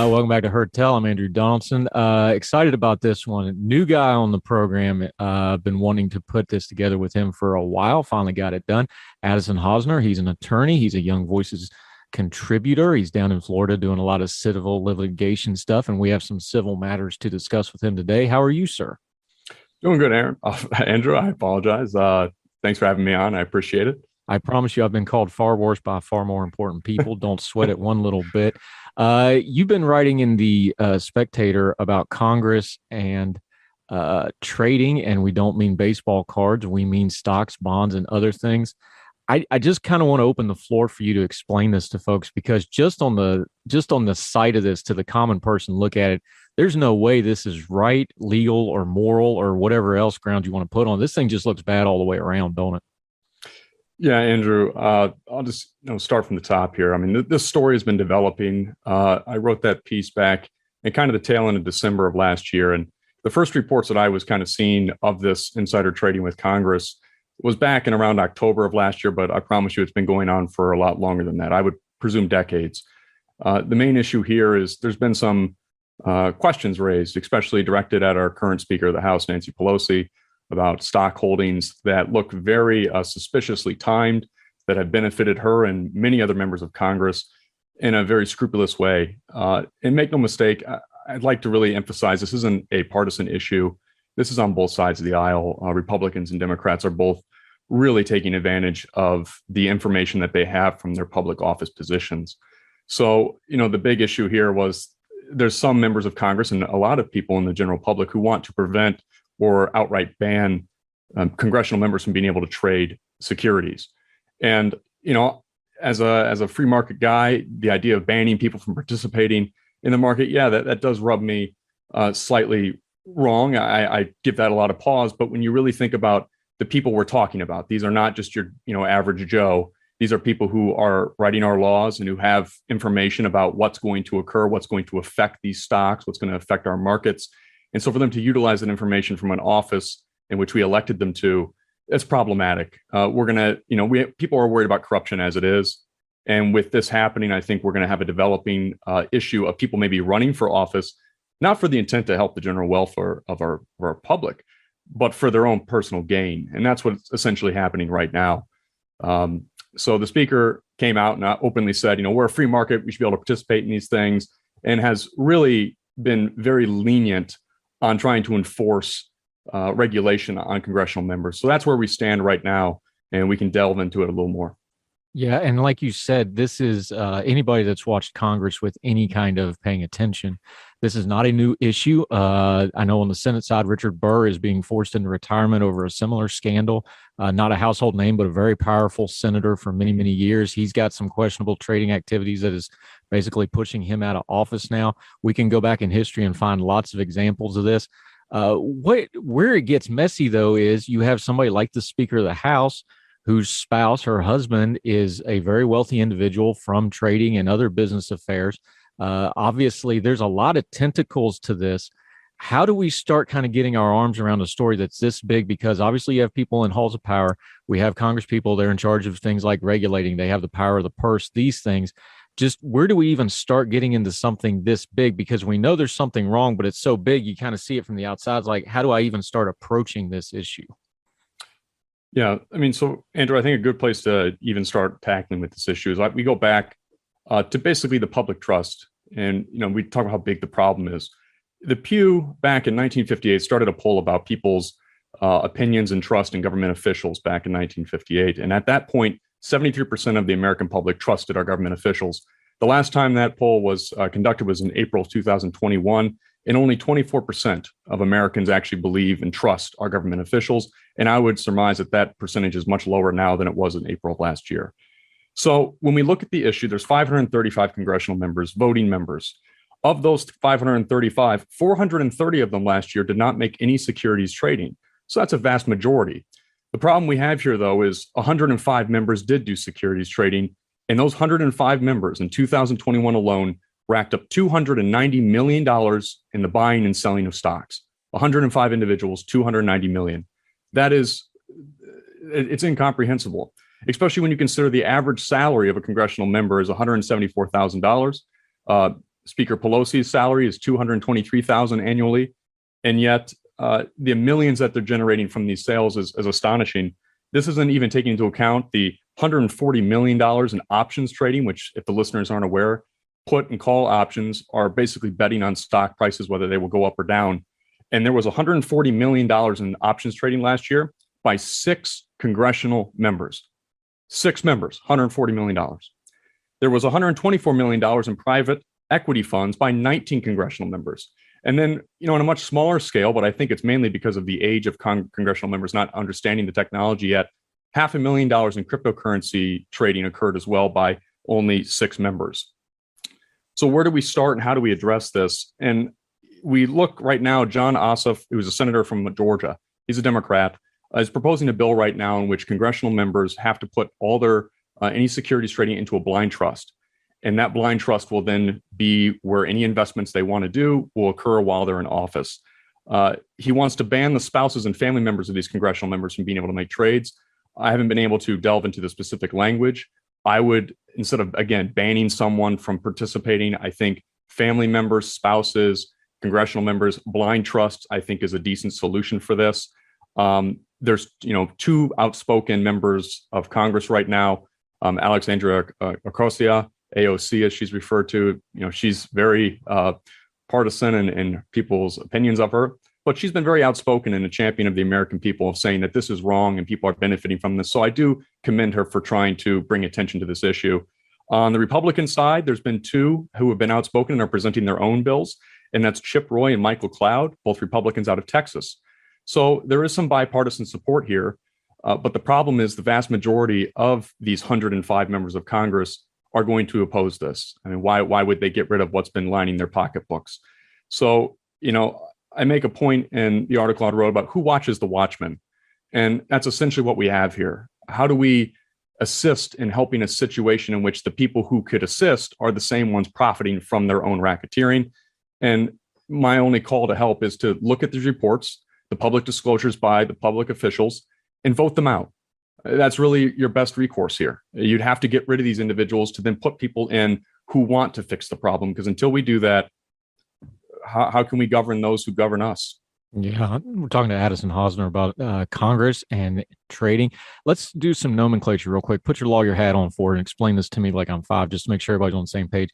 Welcome back to Heard Tell. I'm Andrew Donaldson. Excited about this one. New guy on the program. Been wanting to put this together with him for a while. Finally got it done. Addison Hosner. He's an attorney. He's a Young Voices contributor. He's down in Florida doing a lot of civil litigation stuff, and we have some civil matters to discuss with him today. How are you, sir? Doing good, Aaron. Andrew, I apologize. Thanks for having me on. I appreciate it. I promise you I've been called far worse by far more important people. Don't sweat it one little bit. You've been writing in the Spectator about Congress and trading, and we don't mean baseball cards. We mean stocks, bonds, and other things. I just kind of want to open the floor for you to explain this to folks, because just on the sight of this, to the common person look at it, there's no way this is right, legal, or moral, or whatever else ground you want to put on. This thing just looks bad all the way around, don't it? Yeah, Andrew, I'll just start from the top here. I mean, this story has been developing. I wrote that piece back in kind of the tail end of December of last year. And the first reports that I was kind of seeing of this insider trading with Congress was back in around October of last year. But I promise you it's been going on for a lot longer than that. I would presume decades. The main issue here is there's been some questions raised, especially directed at our current Speaker of the House, Nancy Pelosi, about stock holdings that look very suspiciously timed, that have benefited her and many other members of Congress in a very scrupulous way. And make no mistake, I'd like to really emphasize this isn't a partisan issue. This is on both sides of the aisle. Republicans and Democrats are both really taking advantage of the information that they have from their public office positions. So, the big issue here was there's some members of Congress and a lot of people in the general public who want to prevent or outright ban congressional members from being able to trade securities. And, as a free market guy, the idea of banning people from participating in the market, yeah, that does rub me slightly wrong. I give that a lot of pause. But when you really think about the people we're talking about, these are not just your, average Joe. These are people who are writing our laws and who have information about what's going to occur, what's going to affect these stocks, what's going to affect our markets. And so for them to utilize that information from an office in which we elected them to, it's problematic. People are worried about corruption as it is. And with this happening, I think we're going to have a developing issue of people maybe running for office, not for the intent to help the general welfare of our public, but for their own personal gain. And that's what's essentially happening right now. So the speaker came out and openly said, we're a free market. We should be able to participate in these things, and has really been very lenient on trying to enforce regulation on congressional members. So that's where we stand right now, and we can delve into it a little more. Yeah, and like you said, this is anybody that's watched Congress with any kind of paying attention. This is not a new issue. I know on the Senate side, Richard Burr is being forced into retirement over a similar scandal. Not a household name, but a very powerful senator for many, many years. He's got some questionable trading activities that is basically pushing him out of office now. We can go back in history and find lots of examples of this. Where it gets messy, though, is you have somebody like the Speaker of the House, whose spouse, her husband, is a very wealthy individual from trading and other business affairs. Obviously, there's a lot of tentacles to this. How do we start kind of getting our arms around a story that's this big? Because obviously you have people in halls of power. We have Congress people. They're in charge of things like regulating. They have the power of the purse, these things. Just where do we even start getting into something this big? Because we know there's something wrong, but it's so big, you kind of see it from the outside. It's like, how do I even start approaching this issue? Yeah, I mean, so Andrew, I think a good place to even start tackling with this issue is like we go back to basically the public trust. And, we talk about how big the problem is. The Pew back in 1958 started a poll about people's opinions and trust in government officials back in 1958. And at that point, 73% of the American public trusted our government officials. The last time that poll was conducted was in April of 2021, and only 24% of Americans actually believe and trust our government officials. And I would surmise that that percentage is much lower now than it was in April of last year. So when we look at the issue, there's 535 congressional members, voting members. Of those 535, 430 of them last year did not make any securities trading. So that's a vast majority. The problem we have here, though, is 105 members did do securities trading, and those 105 members in 2021 alone racked up $290 million in the buying and selling of stocks. 105 individuals, $290 million. That is, it's incomprehensible, especially when you consider the average salary of a congressional member is $174,000. Speaker Pelosi's salary is $223,000 annually, and yet the millions that they're generating from these sales is astonishing. This isn't even taking into account the $140 million in options trading, which, if the listeners aren't aware, put and call options are basically betting on stock prices, whether they will go up or down. And there was $140 million in options trading last year by 6 congressional members. 6 members, $140 million. There was $124 million in private equity funds by 19 congressional members. And then, on a much smaller scale, but I think it's mainly because of the age of congressional members not understanding the technology yet, $500,000 in cryptocurrency trading occurred as well by only 6 members. So where do we start and how do we address this? And we look right now, John Ossoff, who is a senator from Georgia, he's a Democrat, is proposing a bill right now in which congressional members have to put all their any securities trading into a blind trust. And that blind trust will then be where any investments they want to do will occur while they're in office. He wants to ban the spouses and family members of these congressional members from being able to make trades. I haven't been able to delve into the specific language. I would, instead of, again, banning someone from participating, I think family members, spouses, congressional members, blind trusts, I think is a decent solution for this. There's, 2 outspoken members of Congress right now, Alexandria Ocasio, AOC, as she's referred to. She's very partisan in people's opinions of her, but she's been very outspoken and a champion of the American people, of saying that this is wrong and people are benefiting from this. So I do commend her for trying to bring attention to this issue. On the Republican side, there's been 2 who have been outspoken and are presenting their own bills, and that's Chip Roy and Michael Cloud, both Republicans out of Texas. So there is some bipartisan support here, but the problem is the vast majority of these 105 members of Congress are going to oppose this. I mean, why would they get rid of what's been lining their pocketbooks? So, I make a point in the article I wrote about who watches the Watchmen. And that's essentially what we have here. How do we assist in helping a situation in which the people who could assist are the same ones profiting from their own racketeering? And my only call to help is to look at these reports, the public disclosures by the public officials, and vote them out. That's really your best recourse here. You'd have to get rid of these individuals to then put people in who want to fix the problem, because until we do that, how can we govern those who govern us? Yeah, we're talking to Addison Hosner about Congress and trading. Let's do some nomenclature real quick. Put your lawyer hat on for it and explain this to me like I'm 5, just to make sure everybody's on the same page.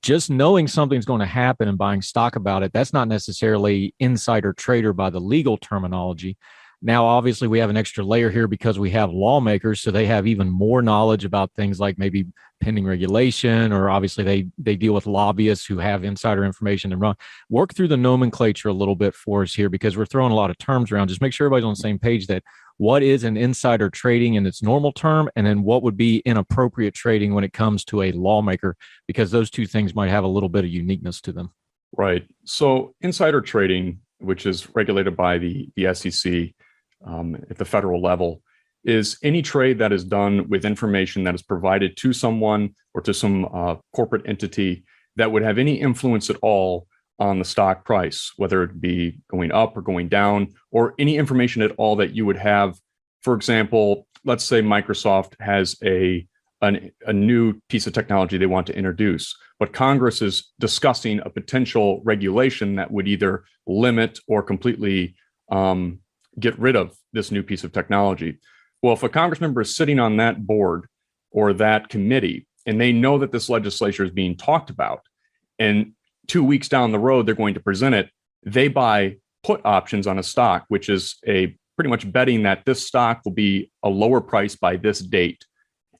Just knowing something's going to happen and buying stock about it, that's not necessarily insider trader by the legal terminology. Now, obviously, we have an extra layer here because we have lawmakers, so they have even more knowledge about things like maybe pending regulation, or obviously they deal with lobbyists who have insider information and run. Work through the nomenclature a little bit for us here, because we're throwing a lot of terms around. Just make sure everybody's on the same page that what is an insider trading in its normal term, and then what would be inappropriate trading when it comes to a lawmaker, because those 2 things might have a little bit of uniqueness to them. Right. So insider trading, which is regulated by the SEC, at the federal level, is any trade that is done with information that is provided to someone or to some corporate entity that would have any influence at all on the stock price, whether it be going up or going down, or any information at all that you would have. For example, let's say Microsoft has a new piece of technology they want to introduce, but Congress is discussing a potential regulation that would either limit or completely get rid of this new piece of technology. Well, if a Congress member is sitting on that board or that committee, and they know that this legislation is being talked about, and 2 weeks down the road, they're going to present it, they buy put options on a stock, which is a pretty much betting that this stock will be a lower price by this date.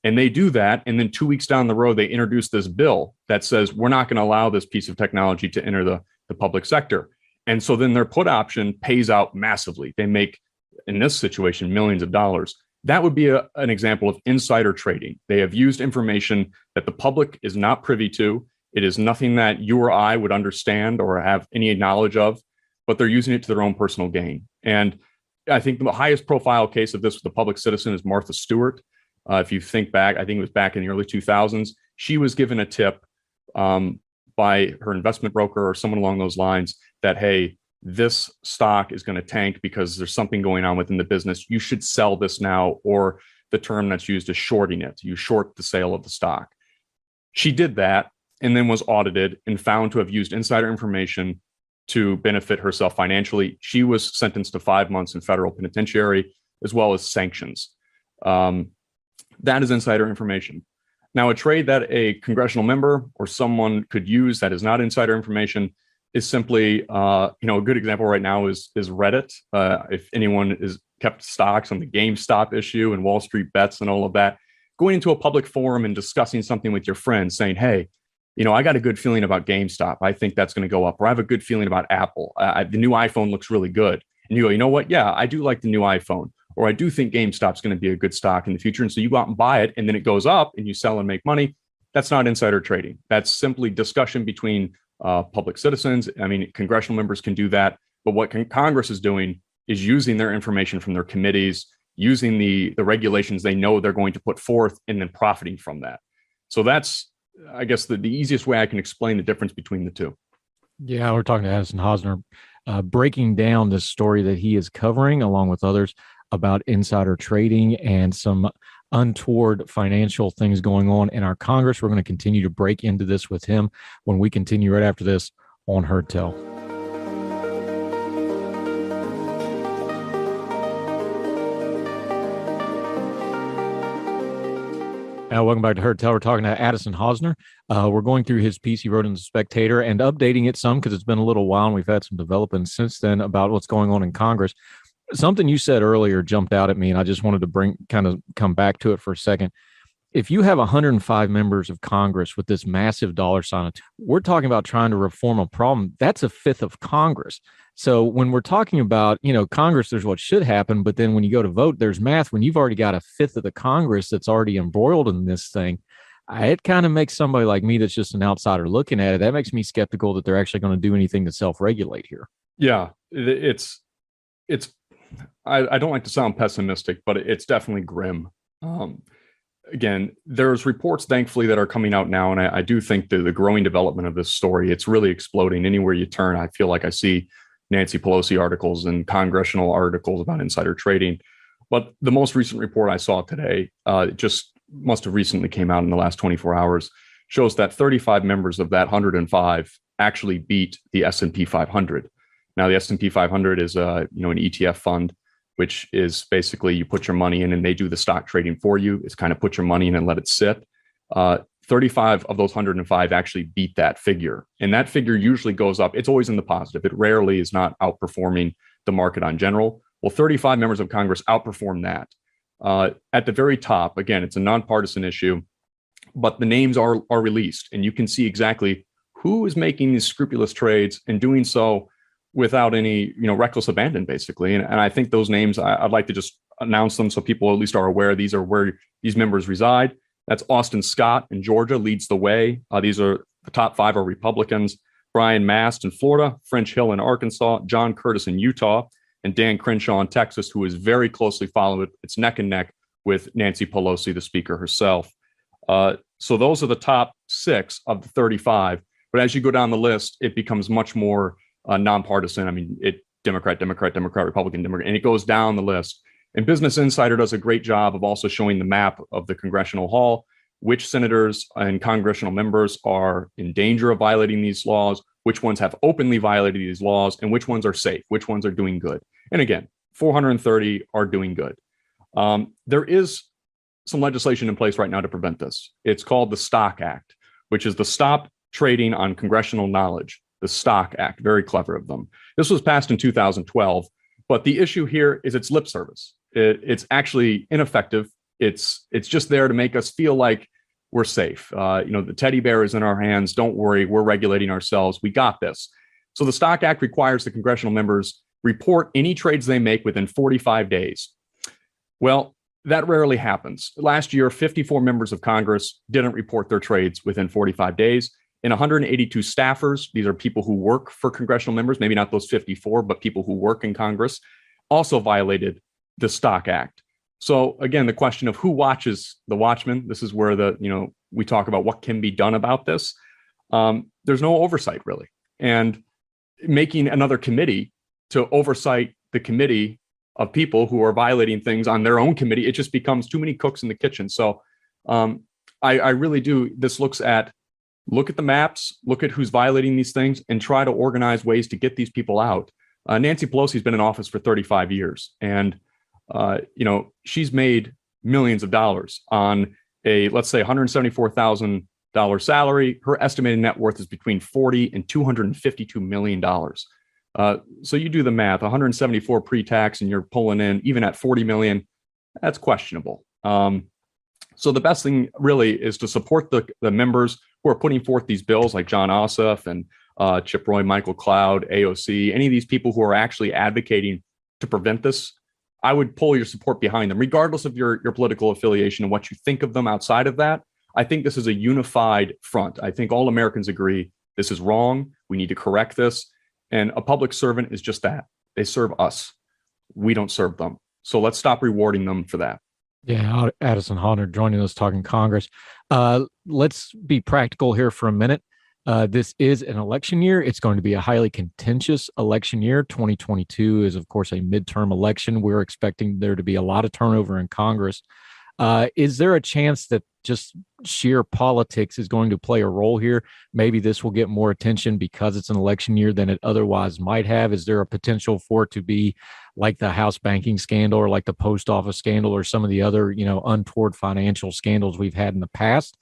And they do that. And then 2 weeks down the road, they introduce this bill that says, we're not going to allow this piece of technology to enter the public sector. And so then their put option pays out massively. They make, in this situation, millions of dollars. That would be an example of insider trading. They have used information that the public is not privy to. It is nothing that you or I would understand or have any knowledge of, but they're using it to their own personal gain. And I think the highest profile case of this with the public citizen is Martha Stewart. If you think back, I think it was back in the early 2000s. She was given a tip by her investment broker or someone along those lines that, hey, this stock is going to tank because there's something going on within the business. You should sell this now, or the term that's used is shorting it. You short the sale of the stock. She did that and then was audited and found to have used insider information to benefit herself financially. She was sentenced to 5 months in federal penitentiary, as well as sanctions. That is insider information. Now, a trade that a congressional member or someone could use that is not insider information is simply, a good example right now is Reddit. If anyone is kept stocks on the GameStop issue and Wall Street bets and all of that, going into a public forum and discussing something with your friends, saying, hey, I got a good feeling about GameStop. I think that's going to go up. Or I have a good feeling about Apple. The new iPhone looks really good. And you go, you know what? Yeah, I do like the new iPhone. Or I do think GameStop's going to be a good stock in the future. And so you go out and buy it, and then it goes up and you sell and make money. That's not insider trading. That's simply discussion between public citizens. I mean, congressional members can do that. But what Congress is doing is using their information from their committees, using the regulations they know they're going to put forth, and then profiting from that. So that's, I guess, the easiest way I can explain the difference between the two. Yeah, we're talking to Addison Hosner, breaking down this story that he is covering, along with others, about insider trading and some untoward financial things going on in our Congress. We're going to continue to break into this with him when we continue right after this on Heard Tell. Welcome back to Heard Tell. We're talking to Addison Hosner. We're going through his piece he wrote in The Spectator and updating it some because it's been a little while and we've had some developments since then about what's going on in Congress. Something you said earlier jumped out at me, and I just wanted to come back to it for a second. If you have 105 members of Congress with this massive dollar sign, we're talking about trying to reform a problem. That's a fifth of Congress. So when we're talking about, Congress, there's what should happen, but then when you go to vote, there's math. When you've already got a fifth of the Congress that's already embroiled in this thing, it kind of makes somebody like me that's just an outsider looking at it, that makes me skeptical that they're actually going to do anything to self-regulate here. Yeah, it's I don't like to sound pessimistic, but it's definitely grim. Again, there's reports, thankfully, that are coming out now, and I do think the growing development of this story, it's really exploding. Anywhere you turn, I feel like I see Nancy Pelosi articles and congressional articles about insider trading. But the most recent report I saw today, just must have recently came out in the last 24 hours, shows that 35 members of that 105 actually beat the S&P 500. Now, the S&P 500 is an ETF fund, which is basically you put your money in and they do the stock trading for you. It's kind of put your money in and let it sit. 35 of those 105 actually beat that figure. And that figure usually goes up. It's always in the positive. It rarely is not outperforming the market on general. Well, 35 members of Congress outperform that. At the very top, again, it's a nonpartisan issue, but the names are released and you can see exactly who is making these scrupulous trades and doing so without any, reckless abandon, basically. And I think those names, I'd like to just announce them so people at least are aware these are where these members reside. That's Austin Scott in Georgia, leads the way. These are the top 5 are Republicans. Brian Mast in Florida, French Hill in Arkansas, John Curtis in Utah, and Dan Crenshaw in Texas, who is very closely followed. It's neck and neck with Nancy Pelosi, the speaker herself. So those are the top 6 of the 35. But as you go down the list, it becomes much more nonpartisan. I mean, Democrat, Republican, Democrat, and it goes down the list. And Business Insider does a great job of also showing the map of the congressional hall, which senators and congressional members are in danger of violating these laws, which ones have openly violated these laws, and which ones are safe, which ones are doing good. And again, 430 are doing good. There is some legislation in place right now to prevent this. It's called the Stock Act, which is the Stop Trading on Congressional Knowledge. The Stock Act, very clever of them. This was passed in 2012, but the issue here is it's lip service. It's actually ineffective. It's just there to make us feel like we're safe. The teddy bear is in our hands. Don't worry, we're regulating ourselves. We got this. So the Stock Act requires the congressional members report any trades they make within 45 days. Well, that rarely happens. Last year, 54 members of Congress didn't report their trades within 45 days. And 182 staffers, these are people who work for congressional members, maybe not those 54, but people who work in Congress, also violated the Stock Act. So again, the question of who watches the watchmen, this is where we talk about what can be done about this. There's no oversight really. And making another committee to oversight the committee of people who are violating things on their own committee, it just becomes too many cooks in the kitchen. So I really do. This look at the maps, look at who's violating these things, and try to organize ways to get these people out. Nancy Pelosi's been in office for 35 years, and she's made millions of dollars on a, let's say, $174,000 salary. Her estimated net worth is between $40 and $252 million. So you do the math, 174 pre-tax, and you're pulling in, even at 40 million, that's questionable. So the best thing really is to support the members who are putting forth these bills, like John Ossoff and Chip Roy, Michael Cloud, AOC, any of these people who are actually advocating to prevent this. I would pull your support behind them, regardless of your political affiliation and what you think of them outside of that. I think this is a unified front. I think all Americans agree this is wrong. We need to correct this. And a public servant is just that. They serve us. We don't serve them. So let's stop rewarding them for that. Yeah, Addison Hosner joining us talking Congress. Let's be practical here for a minute. This is an election year. It's going to be a highly contentious election year. 2022 is, of course, a midterm election. We're expecting there to be a lot of turnover in Congress. Is there a chance that just sheer politics is going to play a role here? Maybe this will get more attention because it's an election year than it otherwise might have. Is there a potential for it to be like the house banking scandal or like the post office scandal or some of the other, untoward financial scandals we've had in the past?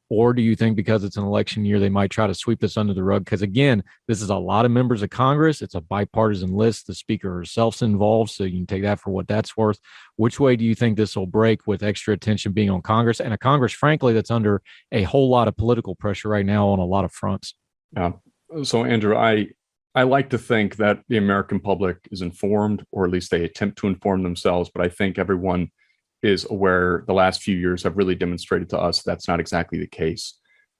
Or do you think because it's an election year, they might try to sweep this under the rug? Because again, this is a lot of members of Congress. It's a bipartisan list. The speaker herself's involved, so you can take that for what that's worth. Which way do you think this will break with extra attention being on Congress, and a Congress, frankly, that's under a whole lot of political pressure right now on a lot of fronts? Yeah. So, Andrew, I like to think that the American public is informed, or at least they attempt to inform themselves. But I think everyone is aware the last few years have really demonstrated to us that's not exactly the case.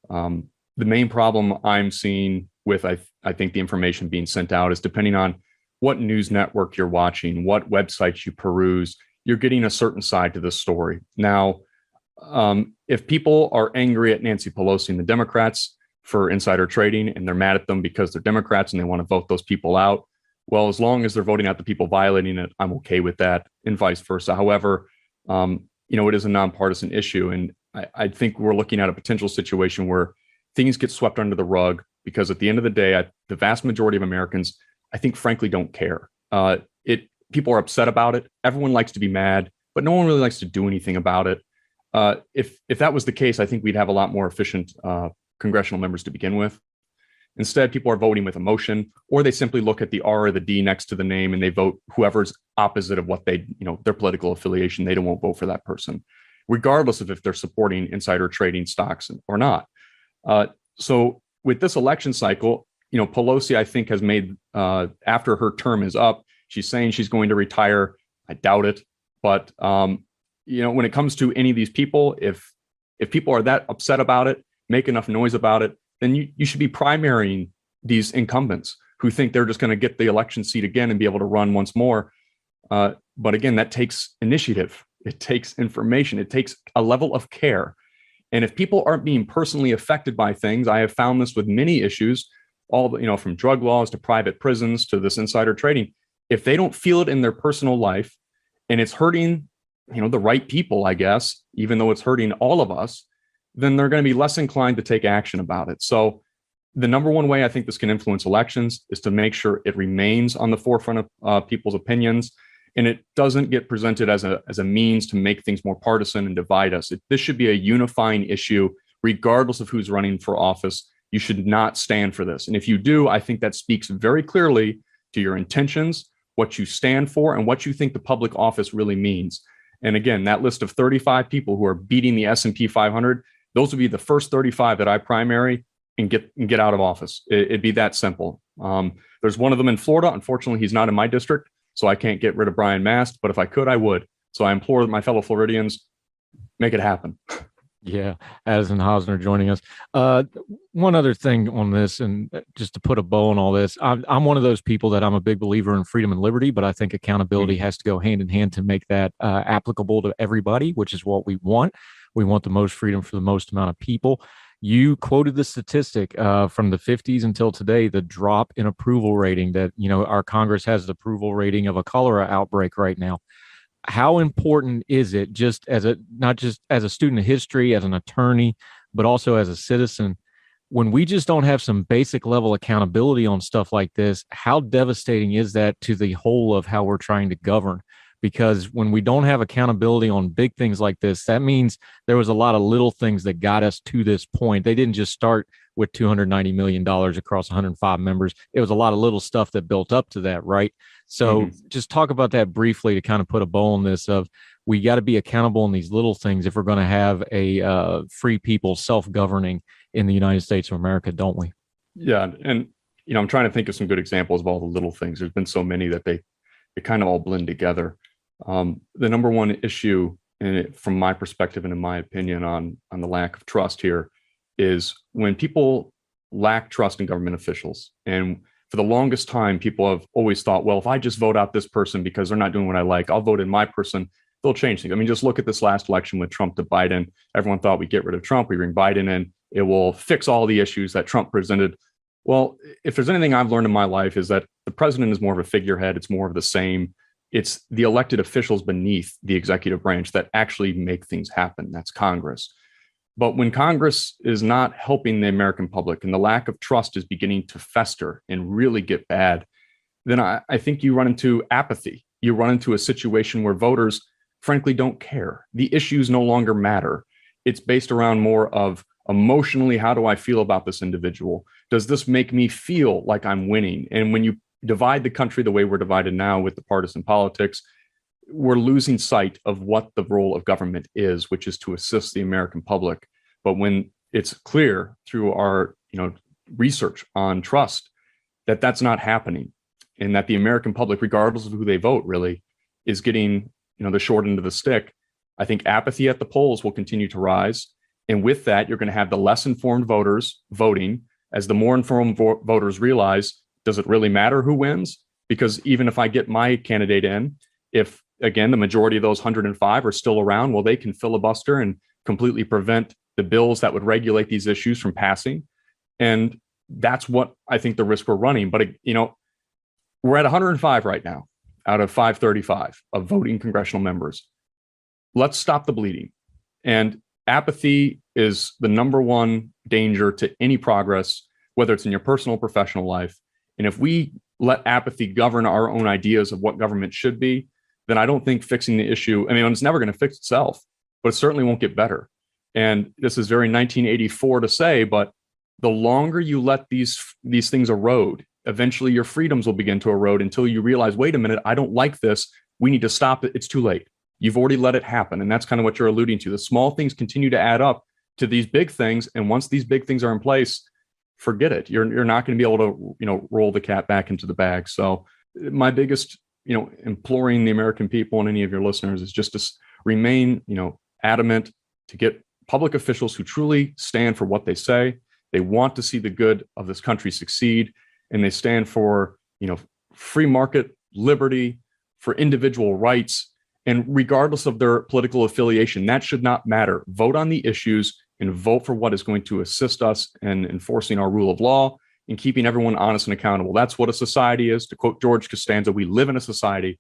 The main problem I'm seeing with, I think, the information being sent out is depending on what news network you're watching, what websites you peruse, you're getting a certain side to this story. Now, if people are angry at Nancy Pelosi and the Democrats for insider trading, and they're mad at them because they're Democrats and they want to vote those people out, well, as long as they're voting out the people violating it, I'm okay with that, and vice versa. However, it is a nonpartisan issue. And I think we're looking at a potential situation where things get swept under the rug because at the end of the day, the vast majority of Americans, I think, frankly, don't care. People are upset about it. Everyone likes to be mad, but no one really likes to do anything about it. If that was the case, I think we'd have a lot more efficient congressional members to begin with. Instead, people are voting with emotion, or they simply look at the R or the D next to the name and they vote whoever's opposite of what their political affiliation. They won't vote for that person, regardless of if they're supporting insider trading stocks or not. So with this election cycle, Pelosi, I think, has made, after her term is up, she's saying she's going to retire. I doubt it. But, when it comes to any of these people, if people are that upset about it, make enough noise about it, then you should be primarying these incumbents who think they're just going to get the election seat again and be able to run once more. But again, that takes initiative. It takes information. It takes a level of care. And if people aren't being personally affected by things, I have found this with many issues, from drug laws to private prisons to this insider trading. If they don't feel it in their personal life and it's hurting, the right people, I guess, even though it's hurting all of us, then they're going to be less inclined to take action about it. So the number one way I think this can influence elections is to make sure it remains on the forefront of people's opinions, and it doesn't get presented as a means to make things more partisan and divide us. This should be a unifying issue, regardless of who's running for office. You should not stand for this. And if you do, I think that speaks very clearly to your intentions, what you stand for, and what you think the public office really means. And again, that list of 35 people who are beating the S&P 500, those would be the first 35 that I primary and get out of office. It'd be that simple. There's one of them in Florida. Unfortunately, he's not in my district, so I can't get rid of Brian Mast. But if I could, I would. So I implore my fellow Floridians, make it happen. Yeah, Addison Hosner joining us. Uh, One other thing on this, and just to put a bow on all this, I'm one of those people that I'm a big believer in freedom and liberty, but I think accountability Mhm. has to go hand in hand to make that applicable to everybody, which is what we want. We want the most freedom for the most amount of people. You quoted the statistic from the 50s until today, the drop in approval rating that, our Congress has the approval rating of a cholera outbreak right now. How important is it, just as a not just as a student of history, as an attorney, but also as a citizen, when we just don't have some basic level accountability on stuff like this? How devastating is that to the whole of how we're trying to govern? Because when we don't have accountability on big things like this, that means there was a lot of little things that got us to this point. They didn't just start with $290 million across 105 members. It was a lot of little stuff that built up to that, right? So Mhm. just talk about that briefly to kind of put a bow on this of we got to be accountable in these little things if we're going to have a free people self-governing in the United States of America, don't we? Yeah, and I'm trying to think of some good examples of all the little things. There's been so many that they kind of all blend together. The number one issue, from my perspective and in my opinion, on the lack of trust here, is when people lack trust in government officials. And for the longest time, people have always thought, well, if I just vote out this person because they're not doing what I like, I'll vote in my person. They'll change things. I mean, just look at this last election with Trump to Biden. Everyone thought we'd get rid of Trump. We bring Biden in. It will fix all the issues that Trump presented. Well, if there's anything I've learned in my life is that the president is more of a figurehead. It's more of the same. It's the elected officials beneath the executive branch that actually make things happen. That's Congress. But when Congress is not helping the American public and the lack of trust is beginning to fester and really get bad, then I think you run into apathy. You run into a situation where voters, frankly, don't care. The issues no longer matter. It's based around more of emotionally, how do I feel about this individual? Does this make me feel like I'm winning? And when you divide the country the way we're divided now with the partisan politics, we're losing sight of what the role of government is, which is to assist the American public. But when it's clear through our research on trust that that's not happening, and that the American public, regardless of who they vote, really is getting the short end of the stick, I think apathy at the polls will continue to rise. And with that, you're going to have the less informed voters voting. As the more informed voters realize, does it really matter who wins? Because even if I get my candidate in, if again the majority of those 105 are still around, well, they can filibuster and completely prevent the bills that would regulate these issues from passing. And that's what I think the risk we're running. But we're at 105 right now out of 535 of voting congressional members. Let's stop the bleeding. And apathy is the number one danger to any progress, whether it's in your personal or professional life. And if we let apathy govern our own ideas of what government should be, then I don't think fixing the issue, I mean, it's never going to fix itself, but it certainly won't get better. And this is very 1984 to say, but the longer you let these things erode, eventually your freedoms will begin to erode until you realize, wait a minute, I don't like this. We need to stop it. It's too late. You've already let it happen. And that's kind of what you're alluding to. The small things continue to add up to these big things. And once these big things are in place, forget it. You're not going to be able to, roll the cat back into the bag. So my biggest, imploring the American people and any of your listeners is just to remain, adamant to get public officials who truly stand for what they say. They want to see the good of this country succeed, and they stand for, free market liberty, for individual rights. And regardless of their political affiliation, that should not matter. Vote on the issues and vote for what is going to assist us in enforcing our rule of law and keeping everyone honest and accountable. That's what a society is. To quote George Costanza, we live in a society.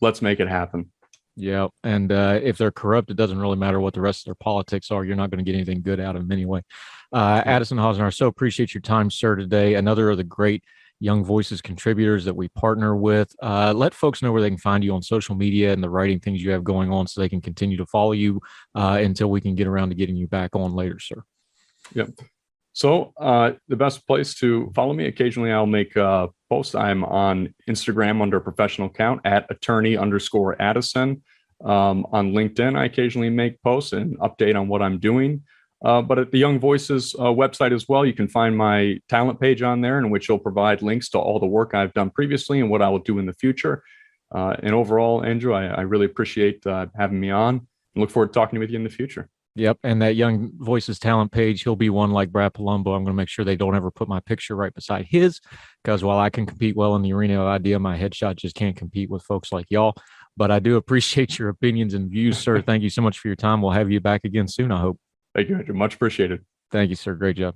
Let's make it happen. Yeah. And if they're corrupt, it doesn't really matter what the rest of their politics are. You're not going to get anything good out of them anyway. Yeah. Addison Hosner, I so appreciate your time, sir, today. Another of the great Young Voices contributors that we partner with. Let folks know where they can find you on social media and the writing things you have going on so they can continue to follow you until we can get around to getting you back on later, sir. Yep. So the best place to follow me, occasionally I'll make posts. I'm on Instagram under a professional account at attorney_Addison. On LinkedIn, I occasionally make posts and update on what I'm doing. But at the Young Voices website as well, you can find my talent page on there, in which will provide links to all the work I've done previously and what I will do in the future. And overall, Andrew, I really appreciate having me on and look forward to talking with you in the future. Yep. And that Young Voices talent page, he'll be one like Brad Palumbo. I'm going to make sure they don't ever put my picture right beside his, because while I can compete well in the arena of idea, my headshot just can't compete with folks like y'all. But I do appreciate your opinions and views, sir. Thank you so much for your time. We'll have you back again soon, I hope. Thank you, Andrew. Much appreciated. Thank you, sir. Great job.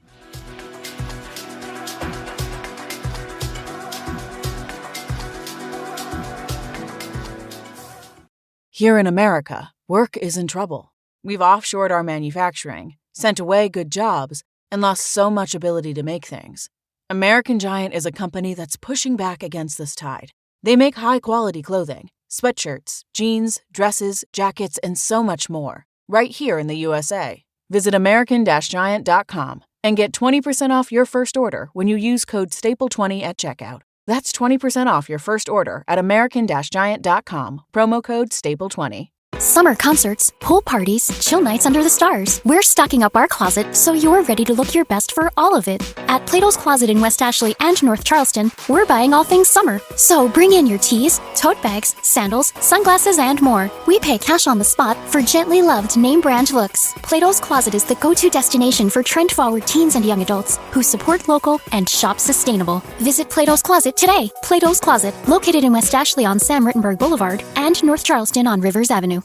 Here in America, work is in trouble. We've offshored our manufacturing, sent away good jobs, and lost so much ability to make things. American Giant is a company that's pushing back against this tide. They make high-quality clothing, sweatshirts, jeans, dresses, jackets, and so much more, right here in the USA. Visit American-Giant.com and get 20% off your first order when you use code STAPLE20 at checkout. That's 20% off your first order at American-Giant.com, promo code STAPLE20. Summer concerts, pool parties, chill nights under the stars. We're stocking up our closet so you're ready to look your best for all of it. At Plato's Closet in West Ashley and North Charleston, we're buying all things summer. So bring in your tees, tote bags, sandals, sunglasses, and more. We pay cash on the spot for gently loved name brand looks. Plato's Closet is the go-to destination for trend-forward teens and young adults who support local and shop sustainable. Visit Plato's Closet today. Plato's Closet, located in West Ashley on Sam Rittenberg Boulevard and North Charleston on Rivers Avenue.